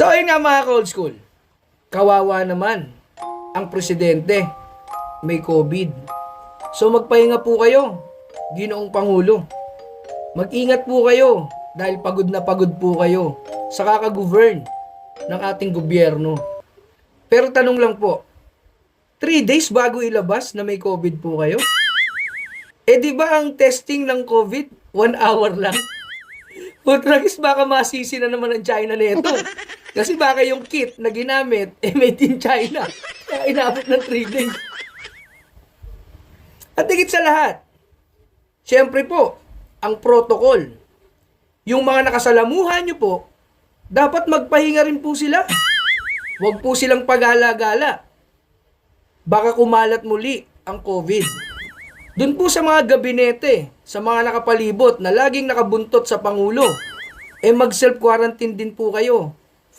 So ayun nga mga ka-old school, kawawa naman ang presidente, may COVID. So magpahinga po kayo, Ginoong Pangulo. Mag-ingat po kayo dahil pagod na pagod po kayo sa kaka-govern ng ating gobyerno. Pero tanong lang po, 3 days bago ilabas na may COVID po kayo? Di ba ang testing ng COVID, 1 hour lang? Putragis, baka masisi na naman ang China nito. Kasi baka yung kit na ginamit, made in China. Kaya inabot ng 3 days. At higit sa lahat, syempre po, ang protocol. Yung mga nakasalamuhan nyo po, dapat magpahinga rin po sila. Huwag po silang pagala-gala. Baka kumalat muli ang COVID. Doon po sa mga gabinete, sa mga nakapalibot na laging nakabuntot sa Pangulo, mag-self-quarantine din po kayo.